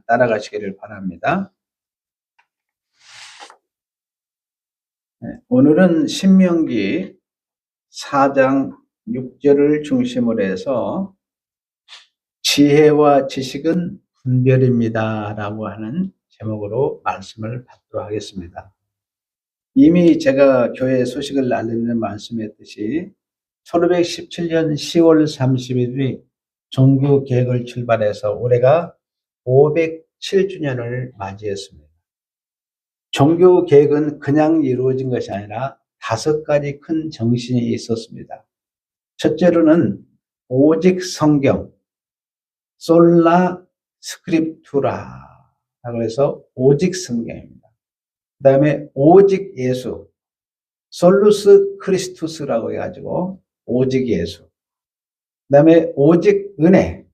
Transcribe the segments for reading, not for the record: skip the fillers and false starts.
따라가시기를 바랍니다. 오늘은 신명기 4장 6절을 중심으로 해서 지혜와 지식은 분별입니다 라고 하는 제목으로 말씀을 받도록 하겠습니다. 이미 제가 교회 소식을 알리는 말씀했듯이 1517년 10월 30일이 종교개혁을 출발해서 올해가 507주년을 맞이했습니다. 종교개혁은 그냥 이루어진 것이 아니라 5가지 큰 정신이 있었습니다. 첫째로는 오직 성경, 솔라 스크립투라라고 해서 오직 성경입니다. 그 다음에 오직 예수, 솔루스 크리스투스라고 해가지고 오직 예수. 그 다음에 오직 은혜,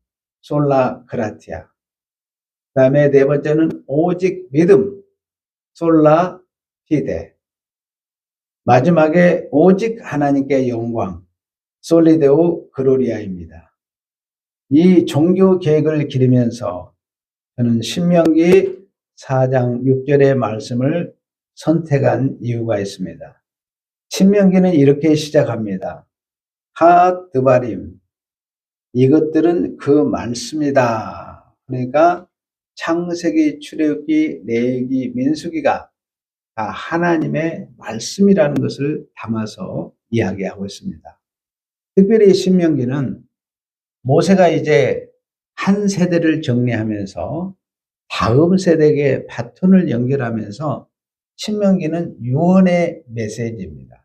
솔라 그라티아. 그 다음에 네 번째는 오직 믿음, 솔라 피데. 마지막에 오직 하나님께 영광, 솔리데오 그로리아입니다. 이 종교 계획을 기리면서 저는 신명기 4장 6절의 말씀을 선택한 이유가 있습니다. 신명기는 이렇게 시작합니다. 하 드바림, 이것들은 그 말씀이다. 그러니까 창세기, 출애굽기, 레위기, 민수기가 다 하나님의 말씀이라는 것을 담아서 이야기하고 있습니다. 특별히 신명기는 모세가 이제 한 세대를 정리하면서 다음 세대에게 바톤을 연결하면서 신명기는 유언의 메시지입니다.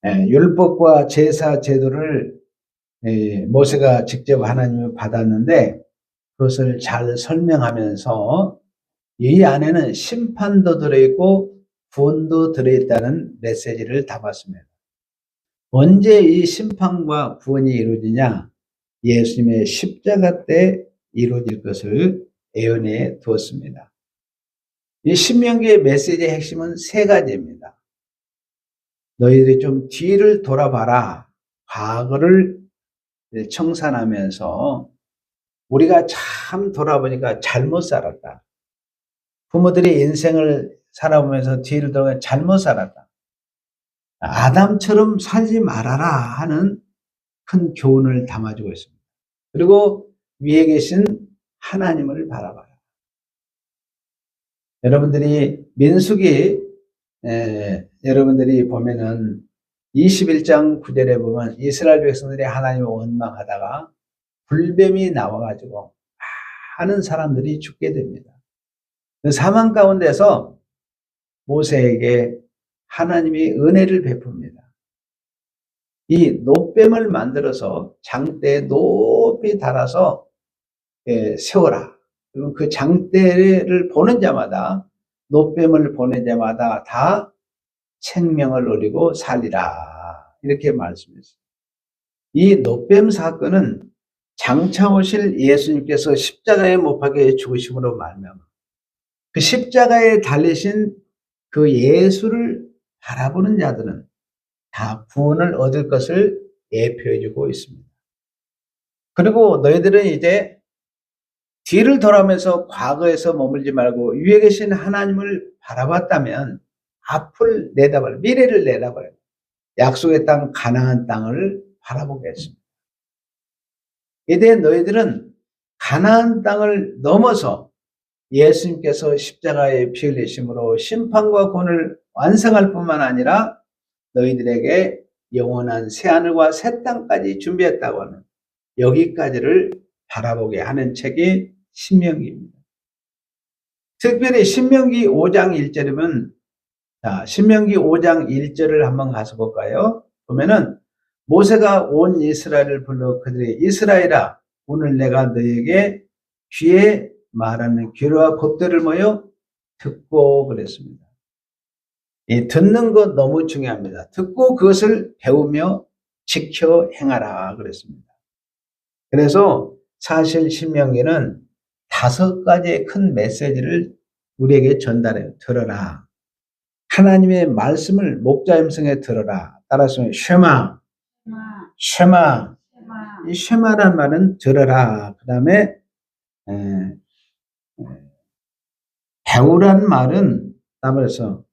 율법과 제사 제도를 모세가 직접 하나님을 받았는데 그것을 잘 설명하면서 이 안에는 심판도 들어있고 구원도 들어있다는 메시지를 담았습니다. 언제 이 심판과 구원이 이루어지냐? 예수님의 십자가 때 이루어질 것을 예언해 두었습니다. 이 신명기의 메시지의 핵심은 3가지입니다. 너희들이 좀 뒤를 돌아봐라. 과거를 청산하면서 우리가 참 돌아보니까 잘못 살았다. 부모들이 인생을 살아보면서 뒤를 돌아보면 잘못 살았다. 아담처럼 살지 말아라 하는 큰 교훈을 담아주고 있습니다. 그리고 위에 계신 하나님을 바라봐라. 여러분들이 민수기 여러분들이 보면은 21장 9절에 보면 이스라엘 백성들이 하나님을 원망하다가 불뱀이 나와가지고 많은 사람들이 죽게 됩니다. 그 사망 가운데서 모세에게 하나님이 은혜를 베풉니다. 이 놋뱀을 만들어서 장대에 높이 달아서 세워라. 그럼 그 장대를 보는 자마다 놋뱀을 보는 자마다 다 생명을 얻고 살리라. 이렇게 말씀했어요. 이 놋뱀 사건은 장차 오실 예수님께서 십자가에 못 박혀 죽으심으로 말미암아 그 십자가에 달리신 그 예수를 바라보는 자들은 다 구원을 얻을 것을 예표해주고 있습니다. 그리고 너희들은 이제 뒤를 돌아오면서 과거에서 머물지 말고 위에 계신 하나님을 바라봤다면 앞을 내다봐라. 미래를 내다봐라. 약속의 땅 가나안 땅을 바라보겠습니다. 이제 너희들은 가나안 땅을 넘어서 예수님께서 십자가에 피 흘리심으로 심판과 구원을 완성할 뿐만 아니라 너희들에게 영원한 새하늘과 새 땅까지 준비했다고 하는 여기까지를 바라보게 하는 책이 신명기입니다. 특별히 신명기 5장 1절이면 신명기 5장 1절을 한번 가서 볼까요? 보면은 모세가 온 이스라엘을 불러 그들의 이스라엘아 오늘 내가 너에게 귀에 말하는 규례와 법들을 뭐요? 듣고 그랬습니다. 이 듣는 것 너무 중요합니다. 듣고 그것을 배우며 지켜 행하라 그랬습니다. 그래서 사실 신명기는 5가지의 큰 메시지를 우리에게 전달해요. 들어라. 하나님의 말씀을 목자 음성에 들어라. 따라서 쉐마. 쉐마. 이 쉐마란 말은 들어라. 그 다음에 배우란 말은 따라서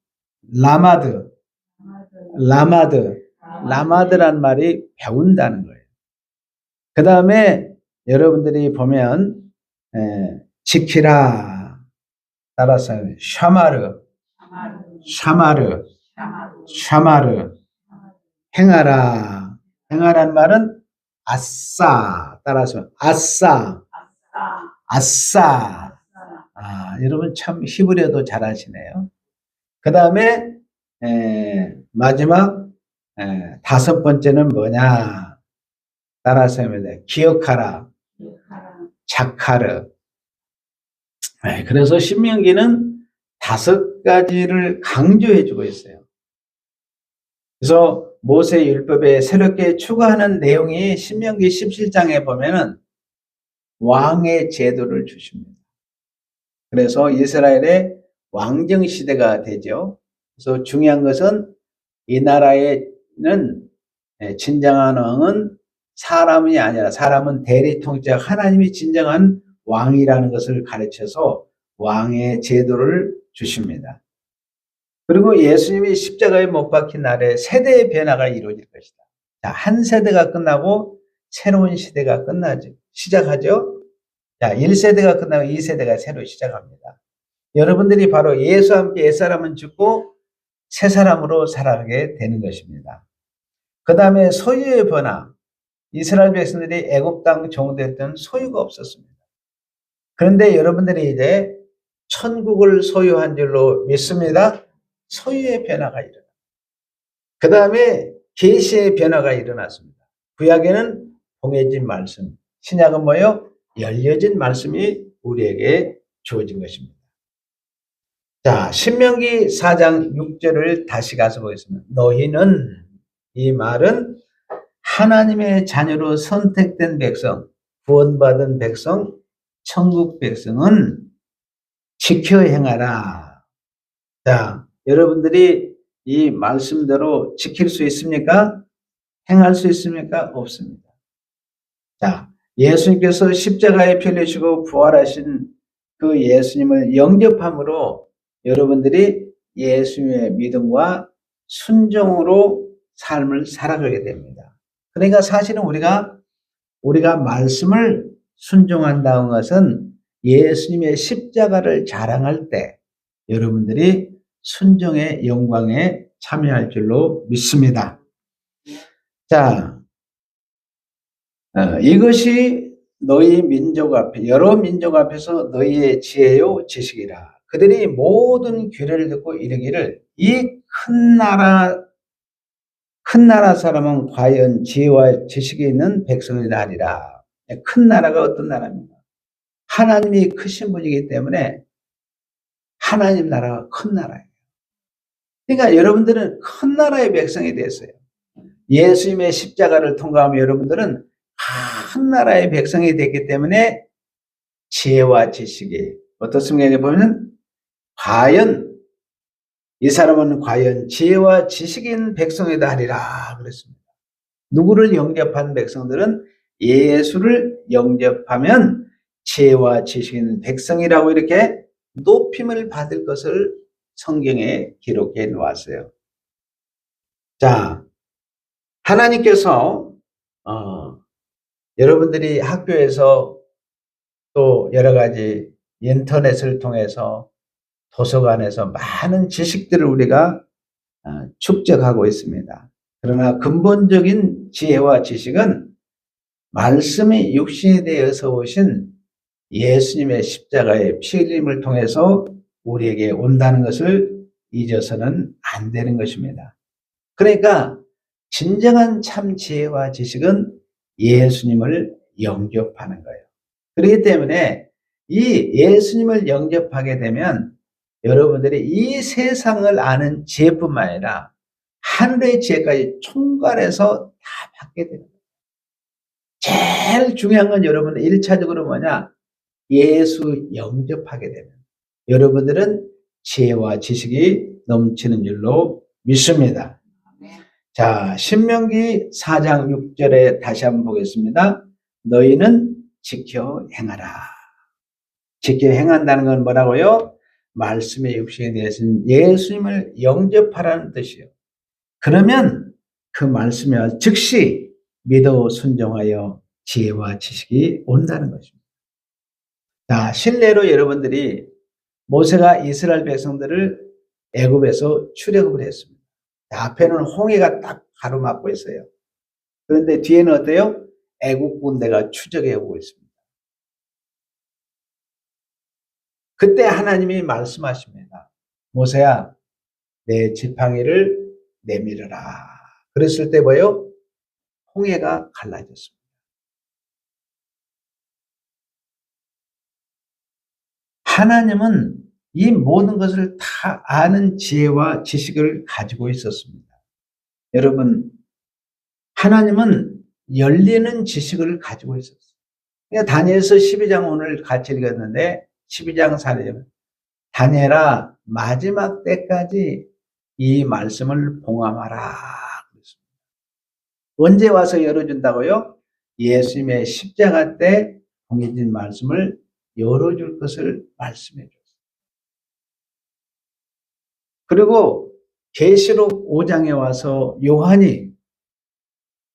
라마드란 말이 배운다는 거예요. 그 다음에 여러분들이 보면 지키라 따라서 샤마르 행하란 말은 아싸 따라서 아싸 여러분 참 히브리어도 잘하시네요. 그 다음에 마지막 다섯 번째는 뭐냐 따라서 하면 기억하라 자카르. 그래서 신명기는 5가지를 강조해주고 있어요. 그래서 모세 율법에 새롭게 추가하는 내용이 신명기 17장에 보면은 왕의 제도를 주십니다. 그래서 이스라엘의 왕정 시대가 되죠. 그래서 중요한 것은 이 나라에는 진정한 왕은 사람이 아니라 사람은 대리 통치자 하나님이 진정한 왕이라는 것을 가르쳐서 왕의 제도를 주십니다. 그리고 예수님이 십자가에 못 박힌 날에 세대의 변화가 이루어질 것이다. 자, 한 세대가 끝나고 새로운 시대가 시작하죠. 자, 1세대가 끝나고 2세대가 새로 시작합니다. 여러분들이 바로 예수와 함께 옛사람은 죽고 새 사람으로 살아가게 되는 것입니다. 그 다음에 소유의 변화. 이스라엘 백성들이 애굽 땅 종되었던 소유가 없었습니다. 그런데 여러분들이 이제 천국을 소유한 줄로 믿습니다. 소유의 변화가 일어납니다. 그 다음에 계시의 변화가 일어났습니다. 구약에는 봉해진 말씀, 신약은 뭐예요? 열려진 말씀이 우리에게 주어진 것입니다. 자, 신명기 4장 6절을 다시 가서 보겠습니다. 너희는, 이 말은 하나님의 자녀로 선택된 백성, 구원받은 백성, 천국 백성은 지켜 행하라. 자, 여러분들이 이 말씀대로 지킬 수 있습니까? 행할 수 있습니까? 없습니다. 자, 예수님께서 십자가에 피 흘리시고 부활하신 그 예수님을 영접함으로 여러분들이 예수님의 믿음과 순종으로 삶을 살아가게 됩니다. 그러니까 사실은 우리가 말씀을 순종한다는 것은 예수님의 십자가를 자랑할 때 여러분들이 순종의 영광에 참여할 줄로 믿습니다. 자, 이것이 너희 민족 앞에, 여러 민족 앞에서 너희의 지혜요 지식이라. 그들이 모든 규례를 듣고 이르기를 이 큰 나라 사람은 과연 지혜와 지식이 있는 백성이다 하리라. 큰 나라가 어떤 나라입니까? 하나님이 크신 분이기 때문에 하나님 나라가 큰 나라예요. 그러니까 여러분들은 큰 나라의 백성이 됐어요. 예수님의 십자가를 통과하면 여러분들은 큰 나라의 백성이 됐기 때문에 지혜와 지식이 어떻습니까? 여기 보면 과연 이 사람은 과연 지혜와 지식이 있는 백성이다 하리라 그랬습니다. 누구를 영접한 백성들은 예수를 영접하면 지혜와 지식이 있는 백성이라고 이렇게 높임을 받을 것을 성경에 기록해 놓았어요. 자, 하나님께서 여러분들이 학교에서 또 여러 가지 인터넷을 통해서 도서관에서 많은 지식들을 우리가 축적하고 있습니다. 그러나 근본적인 지혜와 지식은 말씀이 육신에 대해서 오신 예수님의 십자가의 피 흘림을 통해서 우리에게 온다는 것을 잊어서는 안 되는 것입니다. 그러니까 진정한 참 지혜와 지식은 예수님을 영접하는 거예요. 그렇기 때문에 이 예수님을 영접하게 되면 여러분들이 이 세상을 아는 지혜뿐만 아니라 하늘의 지혜까지 총괄해서 다 받게 됩니다. 제일 중요한 건 여러분 1차적으로 뭐냐? 예수 영접하게 되면 여러분들은 지혜와 지식이 넘치는 줄로 믿습니다. 자, 신명기 4장 6절에 다시 한번 보겠습니다. 너희는 지켜 행하라. 지켜 행한다는 건 뭐라고요? 말씀의 육신에 대해서는 예수님을 영접하라는 뜻이요. 그러면 그 말씀에 즉시 믿어 순종하여 지혜와 지식이 온다는 것입니다. 자, 실례로 여러분들이 모세가 이스라엘 백성들을 애굽에서 출애굽을 했습니다. 앞에는 홍해가 딱 가로막고 있어요. 그런데 뒤에는 어때요? 애국 군대가 추적해 오고 있습니다. 그때 하나님이 말씀하십니다. 모세야, 내 지팡이를 내밀어라. 그랬을 때 뭐예요? 홍해가 갈라졌습니다. 하나님은 이 모든 것을 다 아는 지혜와 지식을 가지고 있었습니다. 여러분, 하나님은 열리는 지식을 가지고 있었어요. 그러니까 다니엘서 12장 오늘 같이 읽었는데 12장 4절 다니엘아 마지막 때까지 이 말씀을 봉함하라. 언제 와서 열어준다고요? 예수님의 십자가 때 봉해진 말씀을 열어줄 것을 말씀해 줬어요. 그리고 계시록 5장에 와서 요한이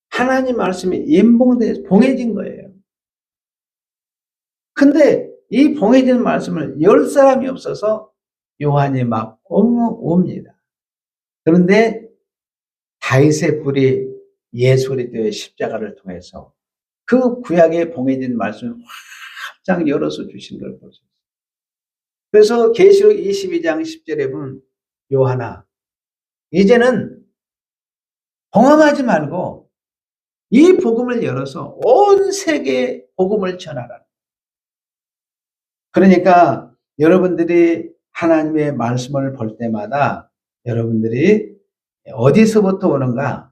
하나님 말씀이 임봉돼서 봉해진 거예요. 근데 이 봉해진 말씀을 열 사람이 없어서 요한이 막 옵니다. 그런데 다윗의 불이 예수 그리스도의 십자가를 통해서 그 구약에 봉해진 말씀을 확장 열어서 주신 걸 보죠. 그래서 계시록 22장 10절에 보면 요한아 이제는 봉함하지 말고 이 복음을 열어서 온 세계에 복음을 전하라. 그러니까 여러분들이 하나님의 말씀을 볼 때마다 여러분들이 어디서부터 오는가?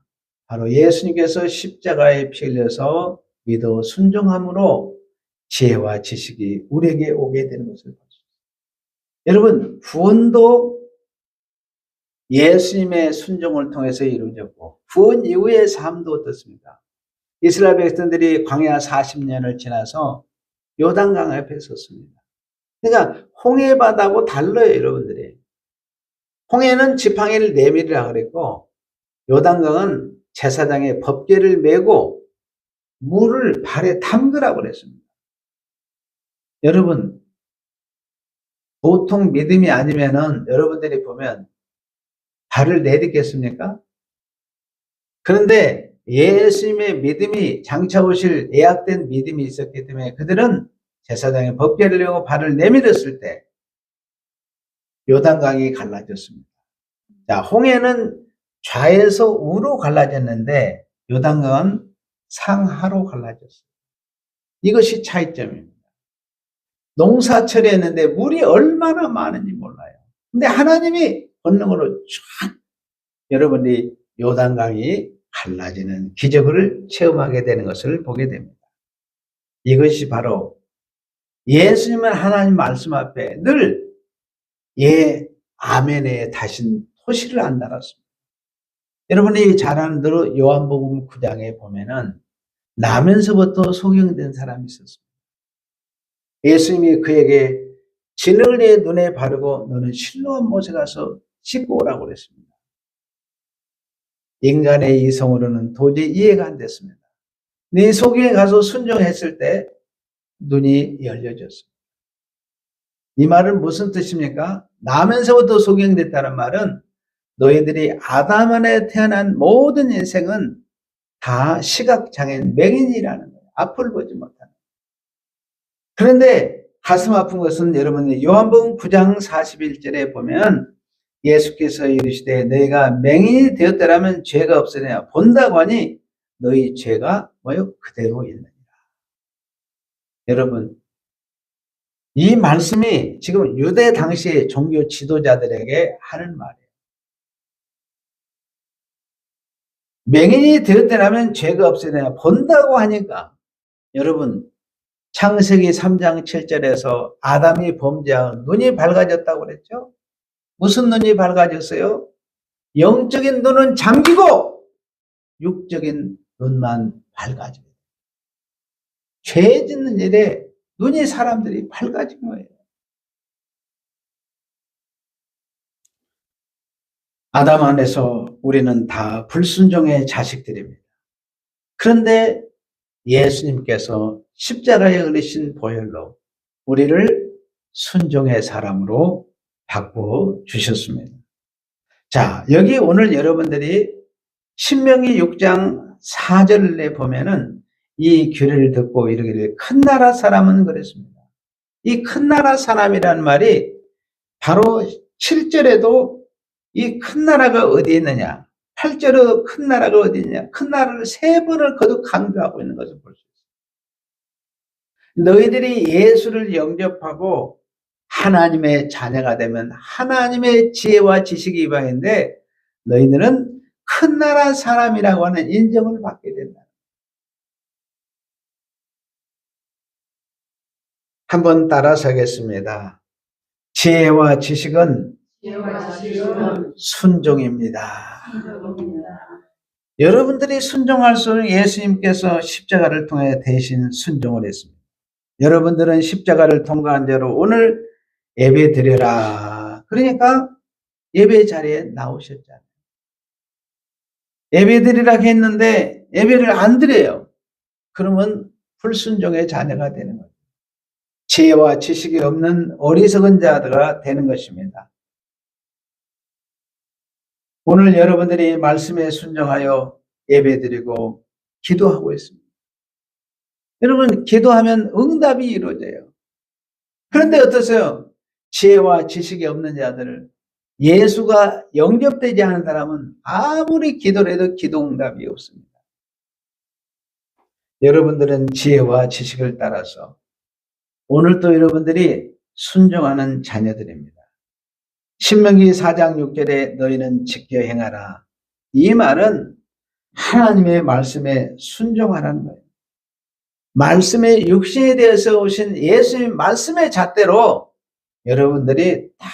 바로 예수님께서 십자가에 피 흘려서 믿어 순종함으로 지혜와 지식이 우리에게 오게 되는 것을 볼 수 있습니다. 여러분, 구원도 예수님의 순종을 통해서 이루어졌고 구원 이후의 삶도 어떻습니까? 이스라엘 백성들이 광야 40년을 지나서 요단강 앞에 섰습니다. 그러니까 홍해바다하고 달라요, 여러분들이. 홍해는 지팡이를 내밀으라 그랬고 요단강은 제사장의 법궤를 메고 물을 발에 담그라고 그랬습니다. 여러분, 보통 믿음이 아니면은 여러분들이 보면 발을 내딛겠습니까? 그런데 예수님의 믿음이 장차 오실 예약된 믿음이 있었기 때문에 그들은 제사장의 법궤를 메고 발을 내밀었을 때 요단강이 갈라졌습니다. 자, 홍해는 좌에서 우로 갈라졌는데 요단강은 상하로 갈라졌어요. 이것이 차이점입니다. 농사철이 했는데 물이 얼마나 많은지 몰라요. 근데 하나님이 본능으로 쫙 여러분이 요단강이 갈라지는 기적을 체험하게 되는 것을 보게 됩니다. 이것이 바로 예수님은 하나님 말씀 앞에 늘 예, 아멘에 다신 토시를 안 달았습니다. 여러분이 잘 아는 대로 요한복음 9장에 보면은 나면서부터 소경된 사람이 있었습니다. 예수님이 그에게 진흙을 내 눈에 바르고 너는 실로암 못에 가서 씻고 오라고 그랬습니다. 인간의 이성으로는 도저히 이해가 안 됐습니다. 네 소경에 가서 순종했을 때 눈이 열려졌습니다. 이 말은 무슨 뜻입니까? 나면서부터 소경됐다는 말은 너희들이 아담 안에 태어난 모든 인생은 다 시각장애인 맹인이라는 거예요. 앞을 보지 못하는. 그런데 가슴 아픈 것은 여러분 요한복음 9장 41절에 보면 예수께서 이르시되 너희가 맹인이 되었더라면 죄가 없으냐 본다고 하니 너희 죄가 뭐요? 그대로 있느니라. 여러분 이 말씀이 지금 유대 당시의 종교 지도자들에게 하는 말이에요. 맹인이 되었더라면 죄가 없으냐 본다고 하니까 여러분 창세기 3장 7절에서 아담이 범죄하고 눈이 밝아졌다고 그랬죠? 무슨 눈이 밝아졌어요? 영적인 눈은 잠기고 육적인 눈만 밝아져요. 죄 짓는 일에 눈이 사람들이 밝아진 거예요. 아담 안에서 우리는 다 불순종의 자식들입니다. 그런데 예수님께서 십자가에 흘리신 보혈로 우리를 순종의 사람으로 바꿔주셨습니다. 자, 여기 오늘 여러분들이 신명기 6장 4절에 보면은 이 규례를 듣고 이르기를 큰 나라 사람은 그랬습니다. 이 큰 나라 사람이라는 말이 바로 7절에도 이 큰 나라가 어디에 있느냐, 8절에도 큰 나라가 어디 있느냐, 큰 나라를 3번을 거듭 강조하고 있는 것을 볼 수 있습니다. 너희들이 예수를 영접하고 하나님의 자녀가 되면 하나님의 지혜와 지식이 임하는데 너희들은 큰 나라 사람이라고 하는 인정을 받게 된다. 한번 따라서 하겠습니다. 지혜와 지식은 순종입니다. 여러분들이 순종할수록 예수님께서 십자가를 통해 대신 순종을 했습니다. 여러분들은 십자가를 통과한 대로 오늘 예배 드려라. 그러니까 예배 자리에 나오셨잖아요. 예배 드리라고 했는데 예배를 안 드려요. 그러면 불순종의 자녀가 되는 거예요. 지혜와 지식이 없는 어리석은 자가 되는 것입니다. 오늘 여러분들이 말씀에 순종하여 예배드리고 기도하고 있습니다. 여러분, 기도하면 응답이 이루어져요. 그런데 어떠세요? 지혜와 지식이 없는 자들을 예수가 영접되지 않은 사람은 아무리 기도를 해도 기도 응답이 없습니다. 여러분들은 지혜와 지식을 따라서 오늘도 여러분들이 순종하는 자녀들입니다. 신명기 4장 6절에 너희는 지켜 행하라. 이 말은 하나님의 말씀에 순종하라는 거예요. 말씀의 육신에 대해서 오신 예수님 말씀의 잣대로 여러분들이 다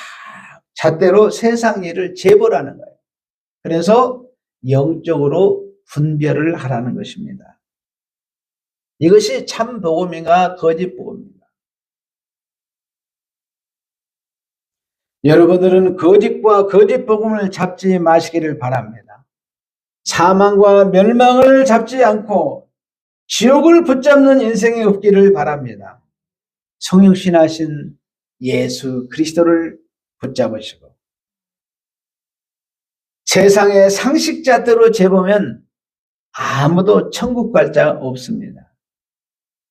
잣대로 세상 일을 제벌하는 거예요. 그래서 영적으로 분별을 하라는 것입니다. 이것이 참 복음인가 거짓 복음입니다. 여러분들은 거짓과 거짓 복음을 잡지 마시기를 바랍니다. 사망과 멸망을 잡지 않고 지옥을 붙잡는 인생이 없기를 바랍니다. 성육신하신 예수 그리스도를 붙잡으시고 세상의 상식잣대로 재보면 아무도 천국 갈 자 없습니다.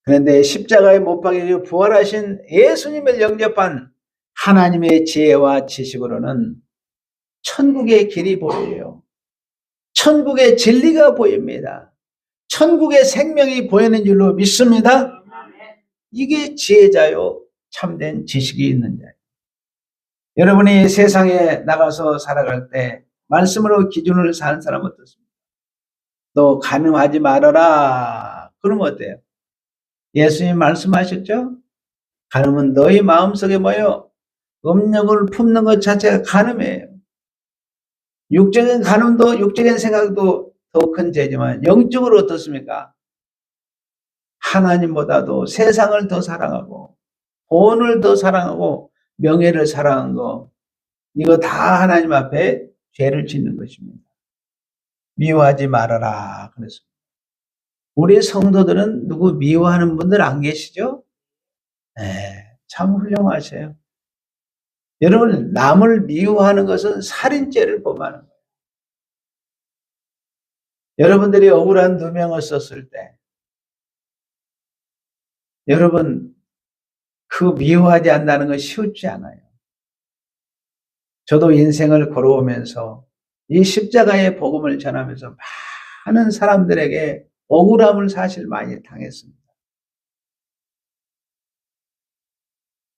그런데 십자가에 못 박혀 부활하신 예수님을 영접한 하나님의 지혜와 지식으로는 천국의 길이 보여요. 천국의 진리가 보입니다. 천국의 생명이 보이는 줄로 믿습니다. 이게 지혜자요, 참된 지식이 있는 자예요. 여러분이 세상에 나가서 살아갈 때 말씀으로 기준을 사는 사람은 어떻습니까? 너 간음하지 말아라. 그러면 어때요? 예수님 말씀하셨죠? 간음은 너희 마음속에 뭐예요? 음욕을 품는 것 자체가 간음이에요. 육적인 간음도 육적인 생각도 더 큰 죄지만 영적으로 어떻습니까? 하나님보다도 세상을 더 사랑하고 돈을 더 사랑하고 명예를 사랑한 거 이거 다 하나님 앞에 죄를 짓는 것입니다. 미워하지 말아라 그랬습니다. 우리 성도들은 누구 미워하는 분들 안 계시죠? 네, 참 훌륭하세요. 여러분, 남을 미워하는 것은 살인죄를 범하는 거예요. 여러분들이 억울한 누명을 썼을 때 여러분 그 미워하지 않는다는 건 쉬우지 않아요. 저도 인생을 걸어오면서 이 십자가의 복음을 전하면서 많은 사람들에게 억울함을 사실 많이 당했습니다.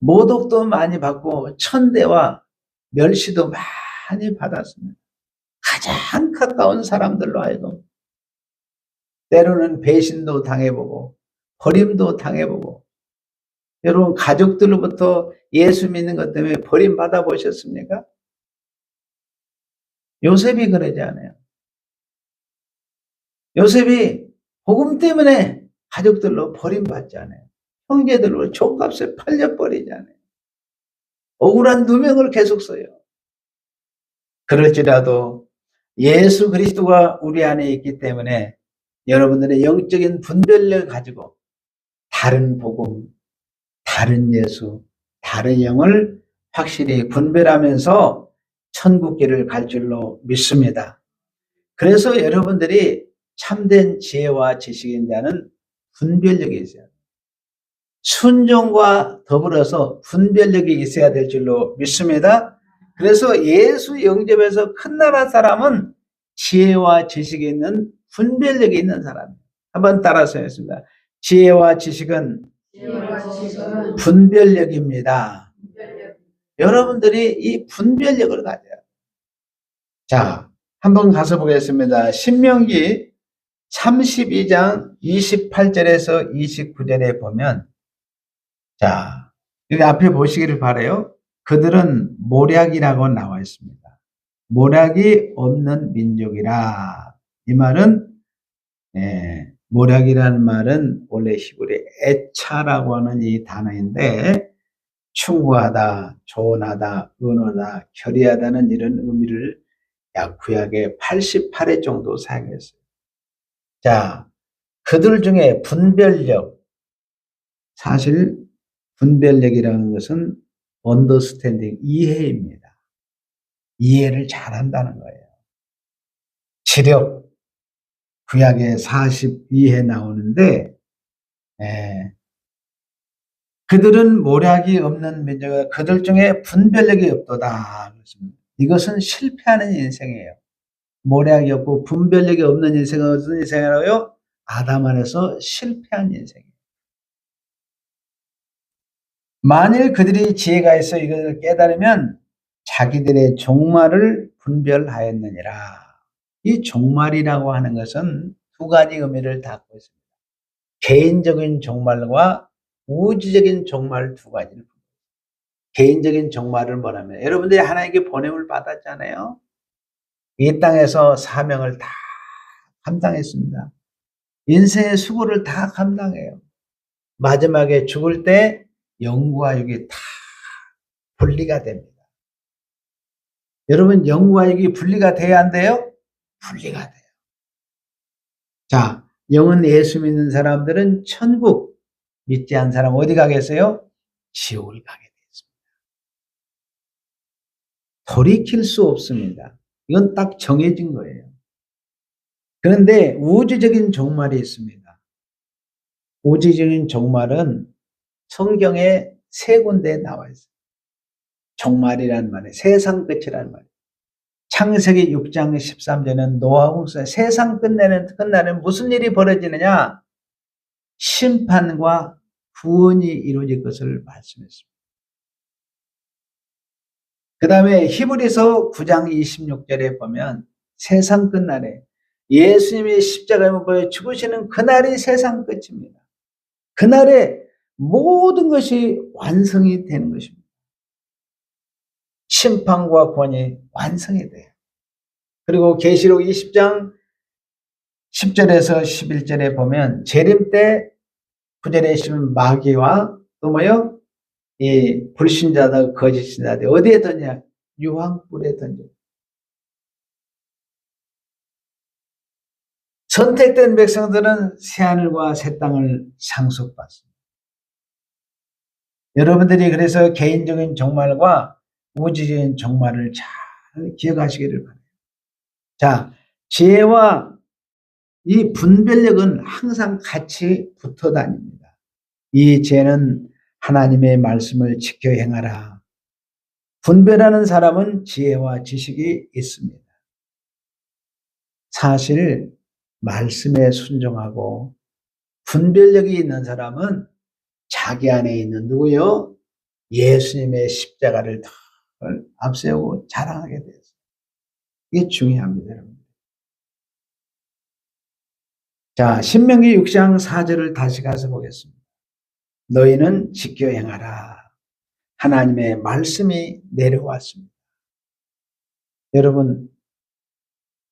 모독도 많이 받고 천대와 멸시도 많이 받았습니다. 가장 가까운 사람들로 하여금 때로는 배신도 당해보고 버림도 당해보고 여러분 가족들로부터 예수 믿는 것 때문에 버림받아 보셨습니까? 요셉이 그러지 않아요. 요셉이 복음 때문에 가족들로 버림받지 않아요. 형제들로 족값에 팔려버리잖아요. 억울한 누명을 계속 써요. 그럴지라도 예수 그리스도가 우리 안에 있기 때문에 여러분들의 영적인 분별력을 가지고 다른 복음, 다른 예수, 다른 영을 확실히 분별하면서 천국길을 갈 줄로 믿습니다. 그래서 여러분들이 참된 지혜와 지식인 자는 분별력이 있어요. 순종과 더불어서 분별력이 있어야 될 줄로 믿습니다. 그래서 예수 영접에서 큰 나라 사람은 지혜와 지식이 있는 분별력이 있는 사람이에요. 한번 따라서 하겠습니다. 지혜와 지식은 분별력입니다. 여러분들이 이 분별력을 가져요. 자, 한번 가서 보겠습니다. 신명기 32장 28절에서 29절에 보면, 자, 여기 앞에 보시기를 바라요. 그들은 모략이라고 나와 있습니다. 모략이 없는 민족이라. 이 말은, 모략이라는 말은 원래 히브리 애차라고 하는 이 단어인데, 충고하다, 조언하다, 은하다, 결의하다는 이런 의미를 약 구약에 88회 정도 사용했어요. 자, 그들 중에 분별력, 사실 분별력이라는 것은 언더스탠딩, 이해입니다. 이해를 잘한다는 거예요. 지력, 구약에 42회 나오는데, 그들은 모략이 없는 민족이다. 그들 중에 분별력이 없도다. 이것은 실패하는 인생이에요. 모략이 없고 분별력이 없는 인생은 어떤 인생이라고요? 아담 안에서 실패한 인생이에요. 만일 그들이 지혜가 있어 이것을 깨달으면 자기들의 종말을 분별하였느니라. 이 종말이라고 하는 것은 두 가지 의미를 담고 있습니다. 개인적인 종말과 우주적인 종말 두 가지를. 개인적인 종말을 뭐냐면 여러분들이 하나님께 보냄을 받았잖아요. 이 땅에서 사명을 다 감당했습니다. 인생의 수고를 다 감당해요. 마지막에 죽을 때 영과 육이 다 분리가 됩니다. 여러분, 영과 육이 분리가 돼야 안 돼요? 분리가 돼요. 자, 영은 예수 믿는 사람들은 천국, 믿지 않은 사람 어디 가겠어요? 지옥을 가게 되겠습니다. 돌이킬 수 없습니다. 이건 딱 정해진 거예요. 그런데 우주적인 종말이 있습니다. 우주적인 종말은 성경에 세 군데에 나와 있어요. 종말이라는 말이에요. 세상 끝이라는 말이에요. 창세기 6장 13절은 노아홍수에 세상 끝나는 무슨 일이 벌어지느냐? 심판과 구원이 이루어질 것을 말씀했습니다. 그 다음에 히브리서 9장 26절에 보면 세상 끝날에 예수님이 십자가에 못 박혀 죽으시는 그날이 세상 끝입니다. 그날에 모든 것이 완성이 되는 것입니다. 심판과 구원이 완성이 돼요. 그리고 계시록 20장 10절에서 11절에 보면 재림 때 9절에 심은 마귀와 또 뭐요? 이 불신자들, 거짓신자들 어디에 던져? 유황불에 던져. 선택된 백성들은 새하늘과 새 땅을 상속받습니다. 여러분들이 그래서 개인적인 종말과 우주적인 종말을 잘 기억하시기를 바랍니다. 자, 지혜와 이 분별력은 항상 같이 붙어 다닙니다. 이 지혜는 하나님의 말씀을 지켜 행하라. 분별하는 사람은 지혜와 지식이 있습니다. 사실 말씀에 순종하고 분별력이 있는 사람은 자기 안에 있는 누구요? 예수님의 십자가를 더 앞세우고 자랑하게 되었어요. 이게 중요합니다, 여러분. 자, 신명기 6장 4절을 다시 가서 보겠습니다. 너희는 지켜 행하라. 하나님의 말씀이 내려왔습니다. 여러분,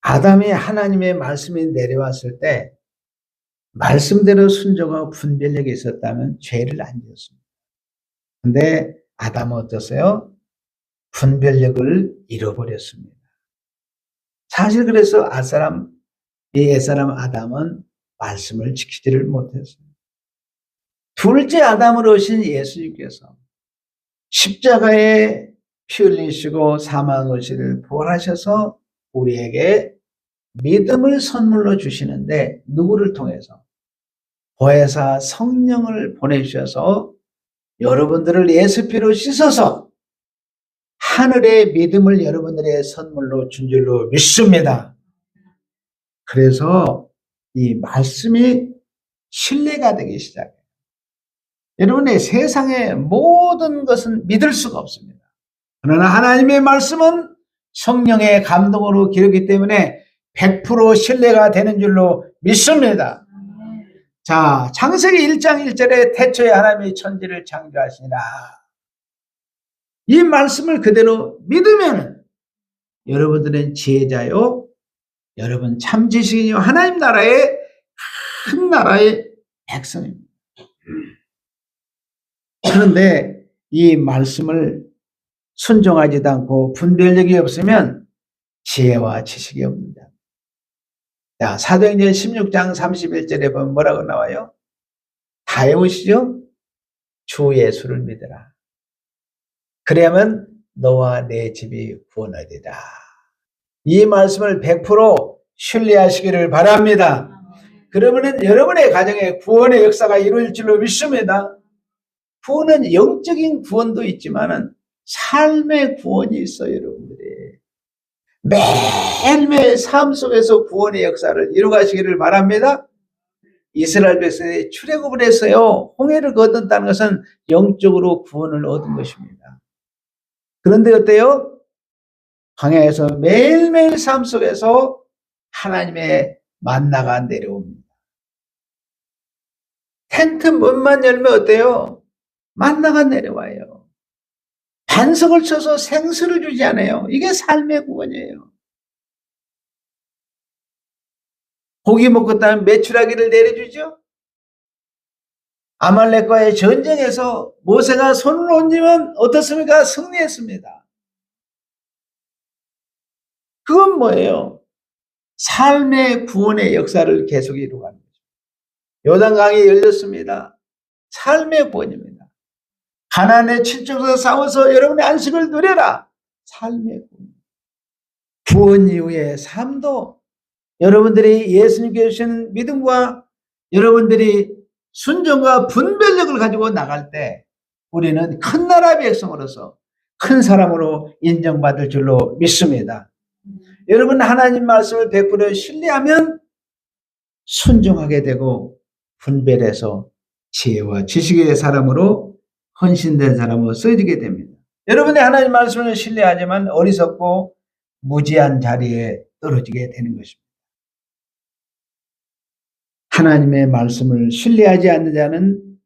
아담이 하나님의 말씀이 내려왔을 때 말씀대로 순종하고 분별력이 있었다면 죄를 안 지었습니다. 근데 아담은 어떠세요? 분별력을 잃어버렸습니다. 사실 그래서 이 옛사람 아담은 말씀을 지키지를 못했어요. 둘째 아담으로 오신 예수님께서 십자가에 피 흘리시고 사망하시를 부활하셔서 우리에게 믿음을 선물로 주시는데 누구를 통해서? 보혜사 성령을 보내주셔서 여러분들을 예수피로 씻어서 하늘의 믿음을 여러분들의 선물로 준 줄로 믿습니다. 그래서 이 말씀이 신뢰가 되기 시작해요. 여러분의 세상의 모든 것은 믿을 수가 없습니다. 그러나 하나님의 말씀은 성령의 감동으로 기르기 때문에 100% 신뢰가 되는 줄로 믿습니다. 자, 창세기 1장 1절에 태초에 하나님이 천지를 창조하시니라. 이 말씀을 그대로 믿으면 여러분들은 지혜자요, 여러분 참 지식이요, 하나님 나라의 큰 나라의 백성입니다. 그런데 이 말씀을 순종하지도 않고 분별력이 없으면 지혜와 지식이 없습니다. 자, 사도행전 16장 31절에 보면 뭐라고 나와요? 다 외우시죠? 주 예수를 믿으라. 그래야만 너와 내 집이 구원하리라. 이 말씀을 100% 신뢰하시기를 바랍니다. 그러면 여러분의 가정에 구원의 역사가 이루어질 줄로 믿습니다. 구원은 영적인 구원도 있지만 삶의 구원이 있어요, 여러분들이. 매일매일 삶 속에서 구원의 역사를 이루어가시기를 바랍니다. 이스라엘 백성이 출애굽을 했어요. 홍해를 건넜다는 것은 영적으로 구원을 얻은 것입니다. 그런데 어때요? 광야에서 매일매일 삶 속에서 하나님의 만나가 내려옵니다. 텐트 문만 열면 어때요? 만나가 내려와요. 반석을 쳐서 생수를 주지 않아요. 이게 삶의 구원이에요. 고기 먹었다면 메추라기를 내려주죠. 아말렉과의 전쟁에서 모세가 손을 얹으면 어떻습니까? 승리했습니다. 그건 뭐예요? 삶의 구원의 역사를 계속 이루어가는 거죠. 요단강이 열렸습니다. 삶의 구원입니다. 가나안의 칠족에서 싸워서 여러분의 안식을 누려라. 삶의 구원. 구원 이후의 삶도 여러분들이 예수님께 주시는 믿음과 여러분들이 순종과 분별력을 가지고 나갈 때 우리는 큰 나라 백성으로서 큰 사람으로 인정받을 줄로 믿습니다. 여러분 하나님 말씀을 100% 신뢰하면 순종하게 되고 분별해서 지혜와 지식의 사람으로 헌신된 사람으로 쓰여지게 됩니다. 여러분이 하나님 말씀을 신뢰하지만 어리석고 무지한 자리에 떨어지게 되는 것입니다. 하나님의 말씀을 신뢰하지 않는 자는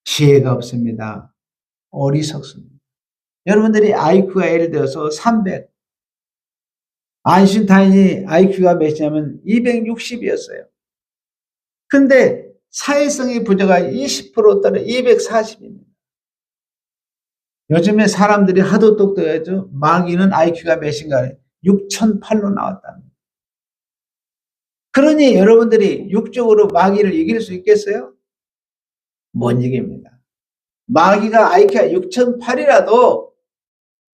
지혜가 없습니다. 어리석습니다. 여러분들이 IQ가 예를 들어서 300, 아인슈타인이 IQ가 몇이냐면 260이었어요. 근데 사회성의 부재가 20% 떨어 240입니다. 요즘에 사람들이 하도 똑똑해져 마귀는 IQ가 몇인가 6008로 나왔답니다. 그러니 여러분들이 육적으로 마귀를 이길 수 있겠어요? 못 이깁니다. 마귀가 IQ가 6008이라도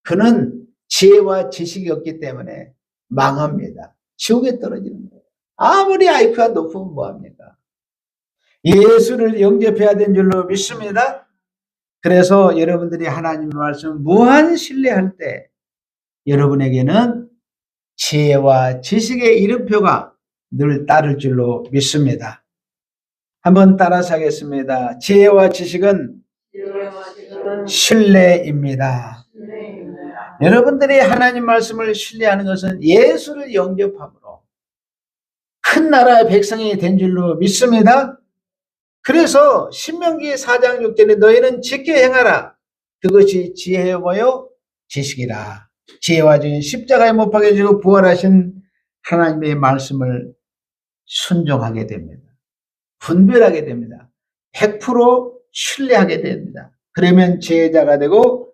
그는 지혜와 지식이 없기 때문에 망합니다. 지옥에 떨어지는 거예요. 아무리 IQ가 높으면 뭐합니까? 예수를 영접해야 되는 줄로 믿습니다. 그래서 여러분들이 하나님의 말씀 무한 신뢰할 때 여러분에게는 지혜와 지식의 이름표가 늘 따를 줄로 믿습니다. 한번 따라서 하겠습니다. 지혜와 지식은 신뢰입니다. 여러분들이 하나님 말씀을 신뢰하는 것은 예수를 영접함으로 큰 나라의 백성이 된 줄로 믿습니다. 그래서 신명기 4장 6절에 너희는 지켜 행하라. 그것이 지혜요 지식이라. 지혜와 지식은 십자가에 못 박혀지고 부활하신 하나님의 말씀을 순종하게 됩니다. 분별하게 됩니다. 100% 신뢰하게 됩니다. 그러면 제자가 되고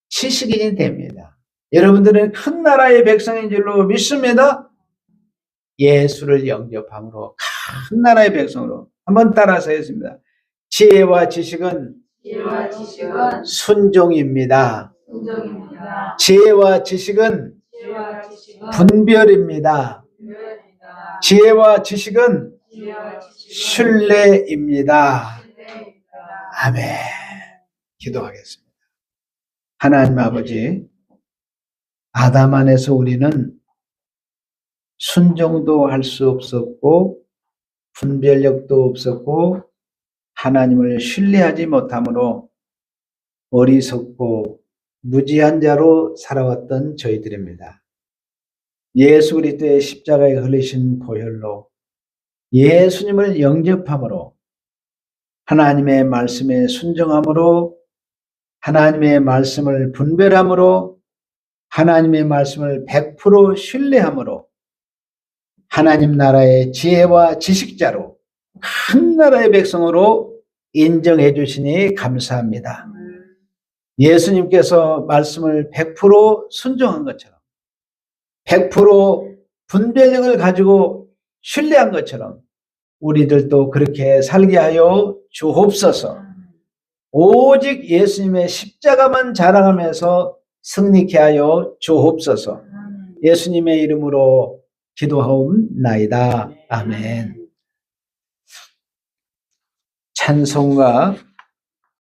지식인이 됩니다. 여러분들은 큰 나라의 백성인 줄로 믿습니다. 예수를 영접함으로 큰 나라의 백성으로 한번 따라서 했습니다. 지혜와 지식은 순종입니다. 지혜와 지식은 분별입니다. 지혜와 지식은 신뢰입니다. 아멘. 기도하겠습니다. 하나님 아버지, 아담 안에서 우리는 순종도 할 수 없었고 분별력도 없었고 하나님을 신뢰하지 못함으로 어리석고 무지한 자로 살아왔던 저희들입니다. 예수 그리스도의 십자가에 흘리신 보혈로 예수님을 영접함으로 하나님의 말씀에 순종함으로 하나님의 말씀을 분별함으로 하나님의 말씀을 100% 신뢰함으로 하나님 나라의 지혜와 지식자로 큰 나라의 백성으로 인정해 주시니 감사합니다. 예수님께서 말씀을 100% 순종한 것처럼 100% 분별력을 가지고 신뢰한 것처럼 우리들도 그렇게 살게 하여 주옵소서. 오직 예수님의 십자가만 자랑하면서 승리케 하여 주옵소서. 예수님의 이름으로 기도하옵나이다. 아멘. 찬송가